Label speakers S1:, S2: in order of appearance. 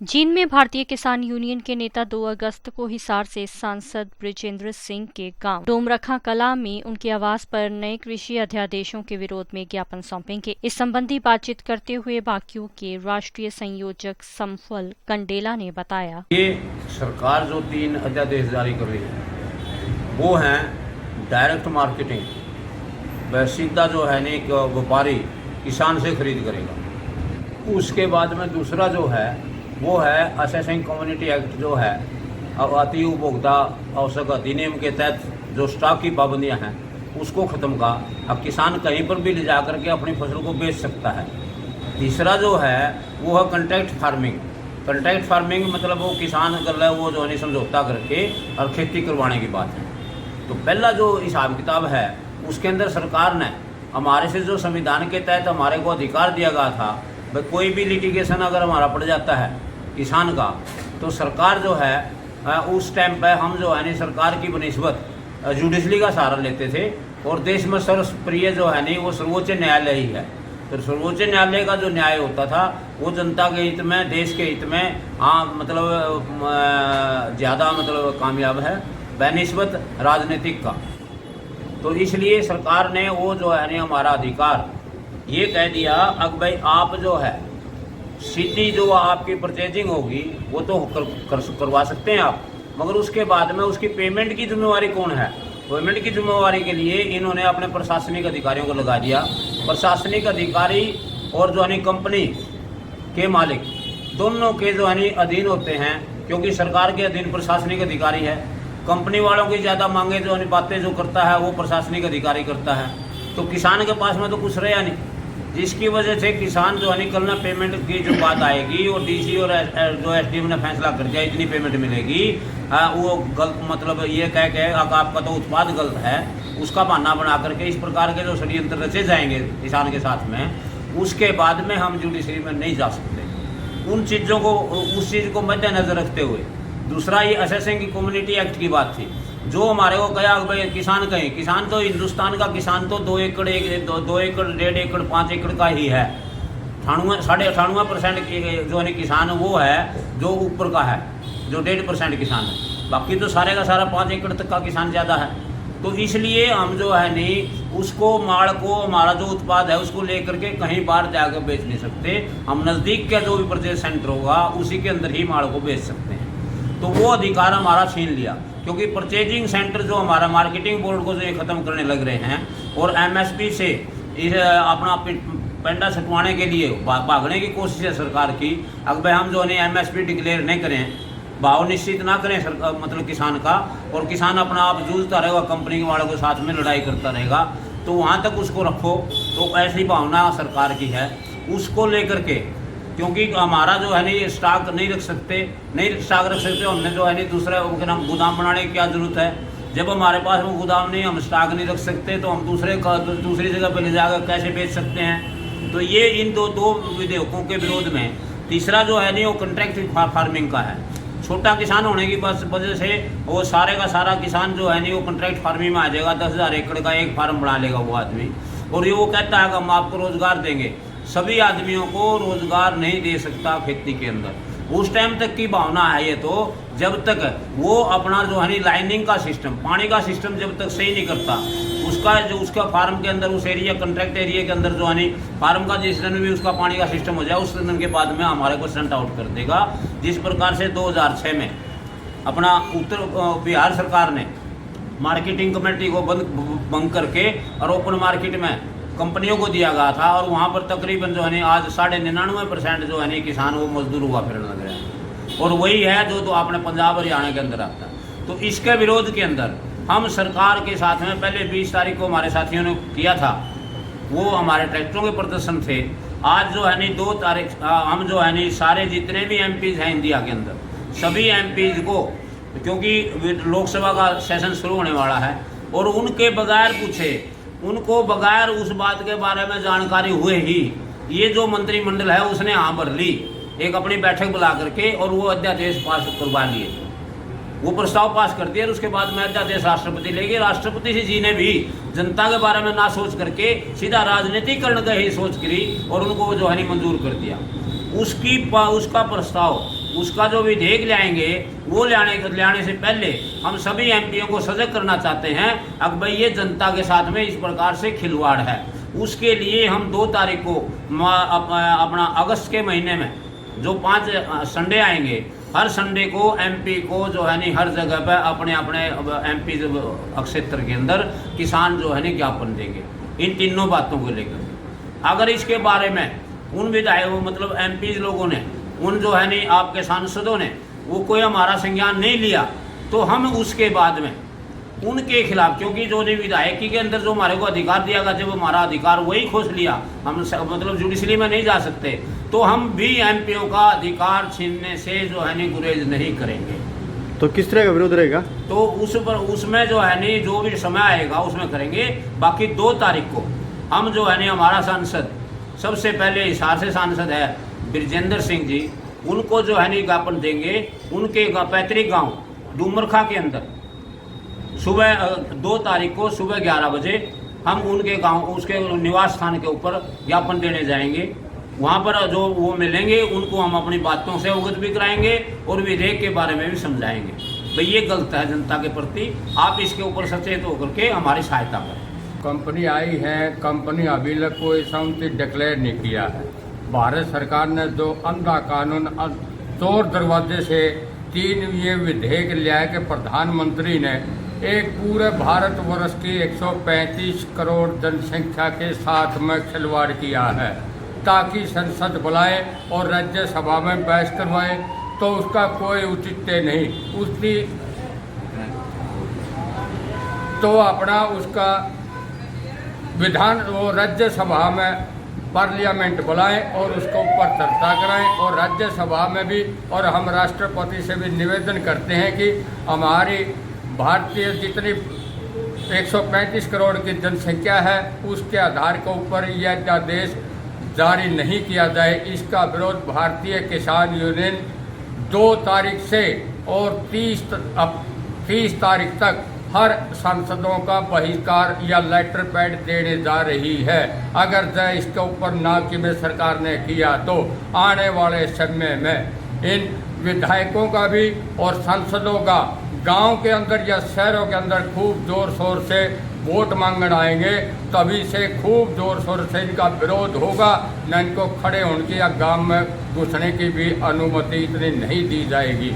S1: जींद में भारतीय किसान यूनियन के नेता 2 अगस्त को हिसार से सांसद बृजेंद्र सिंह के गांव डोमरखा कला में उनके आवास पर नए कृषि अध्यादेशों के विरोध में ज्ञापन सौंपेंगे। इस संबंधी बातचीत करते हुए बाकियों के राष्ट्रीय संयोजक संफल कंडेला ने बताया,
S2: ये सरकार जो 3 अध्यादेश जारी कर रही है वो हैं डायरेक्ट मार्केटिंग, वह सीधा जो है नहीं व्यापारी किसान से खरीद करेगा। उसके बाद में दूसरा जो है वो है असेसिंग कम्युनिटी एक्ट, जो है अति उपभोक्ता आवश्यक अधिनियम के तहत जो स्टॉक की पाबंदियां हैं उसको ख़त्म का। अब किसान कहीं पर भी ले जा करके अपनी फसल को बेच सकता है। तीसरा जो है वो है कॉन्ट्रैक्ट फार्मिंग। कॉन्ट्रैक्ट फार्मिंग मतलब वो किसान कर रहा है वो जो है समझौता करके और खेती करवाने की बात है। तो पहला जो हिसाब किताब है उसके अंदर सरकार ने हमारे से जो संविधान के तहत हमारे को अधिकार दिया गया था, भाई कोई भी लिटिगेशन अगर हमारा पड़ जाता है किसान का तो सरकार जो है उस टाइम पे हम जो है सरकार की बनिस्बत जुडिशली का सहारा लेते थे। और देश में सर्वप्रिय जो है वो सर्वोच्च न्यायालय ही है। तो सर्वोच्च न्यायालय का जो न्याय होता था वो जनता के हित में, देश के हित में मतलब ज़्यादा मतलब कामयाब है बनिस्बत राजनीतिक का। तो इसलिए सरकार ने वो जो है हमारा अधिकार ये कह दिया, अब भाई आप जो है सीधी जो आपकी परचेजिंग होगी वो तो करवा सकते हैं आप, मगर उसके बाद में उसकी पेमेंट की जिम्मेवारी कौन है? पेमेंट की जिम्मेवारी के लिए इन्होंने अपने प्रशासनिक अधिकारियों को लगा दिया। प्रशासनिक अधिकारी और जो है कंपनी के मालिक दोनों के जो है अधीन होते हैं, क्योंकि सरकार के अधीन प्रशासनिक अधिकारी है। कंपनी वालों की ज़्यादा मांगे जो बातें जो करता है वो प्रशासनिक अधिकारी करता है। तो किसान के पास में तो कुछ रहा नहीं, जिसकी वजह से किसान जो है कल ना पेमेंट की जो बात आएगी और डीसी और जो एसडीएम ने फैसला कर दिया इतनी पेमेंट मिलेगी, वो गलत मतलब ये कह के आपका तो उत्पाद गलत है उसका बहाना बना करके इस प्रकार के जो षड्यंत्र रचे जाएंगे किसान के साथ में, उसके बाद में हम जुडिशरी में नहीं जा सकते। उन चीज़ों को उस चीज़ को मद्देनजर रखते हुए दूसरा ये असेसिंग कम्युनिटी एक्ट की बात थी जो हमारे को कहा भाई किसान कहें, किसान तो हिंदुस्तान का किसान तो 2 एकड़ 2 एकड़ 1.5 एकड़ 5 एकड़ का ही है। 98% जो है किसान वो है जो ऊपर का है, जो 1.5% किसान है। बाकी तो सारे का सारा 5 एकड़ तक का किसान ज़्यादा है। तो इसलिए हम जो है नहीं उसको माल को हमारा जो उत्पाद है उसको लेकर के कहीं बाहर जाकर बेच नहीं सकते। हम नज़दीक का जो भी परचेज सेंटर होगा उसी के अंदर ही माल को बेच सकते हैं। तो वो अधिकार हमारा छीन लिया, क्योंकि परचेजिंग सेंटर जो हमारा मार्केटिंग बोर्ड को जो ये ख़त्म करने लग रहे हैं और एमएसपी से इस अपना पेंडा छटवाने के लिए भागने की कोशिश है सरकार की। अगर हम जो है एमएसपी डिक्लेयर नहीं करें, भाव निश्चित ना करें मतलब किसान का, और किसान अपना आप जूझता रहेगा कंपनी वालों के साथ में लड़ाई करता रहेगा, तो वहाँ तक उसको रखो। तो ऐसी भावना सरकार की है उसको लेकर के, क्योंकि हमारा जो है नहीं स्टॉक नहीं रख सकते हमने जो है नहीं दूसरा हम गोदाम बनाने की क्या ज़रूरत है? जब हमारे पास वो गोदाम नहीं, हम स्टॉक नहीं रख सकते तो हम दूसरी जगह पर ले जाकर कैसे बेच सकते हैं? तो ये इन दो विधेयकों के विरोध में। तीसरा जो है नहीं वो कॉन्ट्रैक्ट फार्मिंग का है। छोटा किसान होने की वजह से वो सारे का सारा किसान जो है नहीं वो कॉन्ट्रैक्ट फार्मिंग में आ जाएगा। 10,000 एकड़ का एक फार्म बना लेगा वो आदमी, और ये वो कहता है कि हम आपको रोजगार देंगे। सभी आदमियों को रोजगार नहीं दे सकता खेती के अंदर। उस टाइम तक की भावना है ये, तो जब तक वो अपना जो है लाइनिंग का सिस्टम, पानी का सिस्टम जब तक सही नहीं करता, उसका फार्म के अंदर उस एरिया कॉन्ट्रैक्ट एरिया के अंदर जो है फार्म का जिस दिन भी उसका पानी का सिस्टम हो जाए उस दिन के बाद में हमारे को सेंट आउट कर देगा। जिस प्रकार से 2006 में अपना उत्तर बिहार सरकार ने मार्केटिंग कमेटी को बंद करके और ओपन मार्केट में कंपनियों को दिया गया था, और वहाँ पर तकरीबन जो है आज 99.5% जो है किसान वो मजदूर हुआ फिरने लग रहे हैं। और वही है जो आपने पंजाब हरियाणा के अंदर आता है। तो इसके विरोध के अंदर हम सरकार के साथ में पहले 20 तारीख को हमारे साथियों ने किया था, वो हमारे ट्रैक्टरों के प्रदर्शन थे। आज जो है 2 तारीख हम जो है सारे जितने भी MPs हैं इंडिया के अंदर सभी MPs को, क्योंकि लोकसभा का सेशन शुरू होने वाला है, और उनके बगैर पूछे, उनको बगैर उस बात के बारे में जानकारी हुए ही ये जो मंत्रिमंडल है उसने हाँ भर ली, एक अपनी बैठक बुला करके, और वो अध्यादेश पास करवा लिए, वो प्रस्ताव पास कर दिया। और उसके बाद में अध्यादेश राष्ट्रपति ले गए। राष्ट्रपति जी ने भी जनता के बारे में ना सोच करके सीधा राजनीतिकरण का ही सोच करी और उनको जो है मंजूर कर दिया। उसका प्रस्ताव उसका जो विधेयक लाएंगे वो लाने से पहले हम सभी एमपीओ को सजग करना चाहते हैं अब भाई ये जनता के साथ में इस प्रकार से खिलवाड़ है। उसके लिए हम 2 तारीख को अपना अगस्त के महीने में जो 5 संडे आएंगे, हर संडे को एमपी को जो है नहीं हर जगह पर अपने अपने एमपी क्षेत्र के अंदर किसान जो है नहीं ज्ञापन देंगे इन तीनों बातों को लेकर। अगर इसके बारे में उन विधायकों मतलब एमपी लोगों ने उन जो है नहीं आपके सांसदों ने वो कोई हमारा संज्ञान नहीं लिया तो हम उसके बाद में उनके खिलाफ, क्योंकि जो विधायकी के अंदर जो हमारे को अधिकार दिया गया जब हमारा अधिकार वही खोस लिया, हम मतलब जुडिशरी में नहीं जा सकते, तो हम भी एमपीओ का अधिकार छीनने से जो है नहीं गुरेज नहीं करेंगे।
S3: तो किस तरह का विरोध रहेगा? तो
S2: उसमें जो है नहीं जो भी समय आएगा उसमें करेंगे। बाकी 2 तारीख को हम जो है नहीं हमारा सांसद सबसे पहले हिसार से सांसद है ब्रिजेंद्र सिंह जी, उनको जो है नहीं ज्ञापन देंगे। उनके पैतृक गांव डूमरखा के अंदर सुबह 2 तारीख को सुबह 11 बजे हम उनके गांव उसके निवास स्थान के ऊपर ज्ञापन देने जाएंगे। वहाँ पर जो वो मिलेंगे उनको हम अपनी बातों से अवगत भी कराएंगे और विधेयक के बारे में भी समझाएंगे। भाई ये गलत है जनता के प्रति, आप इसके ऊपर सचेत होकर के हमारी सहायता करें।
S4: कंपनी आई है, कंपनी अभी तक कोई सहमति डिक्लेयर नहीं किया है। भारत सरकार ने जो अंधा कानून चोर दरवाजे से 3 ये विधेयक लिया है कि प्रधानमंत्री ने एक पूरे भारतवर्ष की 135 करोड़ जनसंख्या के साथ में खिलवाड़ किया है ताकि संसद बुलाए और राज्यसभा में बहस करवाए, तो उसका कोई औचित्य नहीं। उसकी तो अपना उसका विधान वो राज्यसभा में पार्लियामेंट बुलाएं और उसके ऊपर चर्चा कराएं और राज्यसभा में भी, और हम राष्ट्रपति से भी निवेदन करते हैं कि हमारी भारतीय जितनी 135 करोड़ की जनसंख्या है उसके आधार के ऊपर यह अध्यादेश जारी नहीं किया जाए। इसका विरोध भारतीय किसान यूनियन 2 तारीख से और 30 तारीख तक हर सांसदों का बहिष्कार या लेटर पैड देने जा रही है। अगर इसके ऊपर ना कि सरकार ने किया तो आने वाले समय में इन विधायकों का भी और सांसदों का गांव के अंदर या शहरों के अंदर खूब जोर शोर से वोट मांगने आएंगे, तभी से खूब जोर शोर से इनका विरोध होगा। न इनको खड़े होने की या गांव में घुसने की भी अनुमति इतनी नहीं दी जाएगी।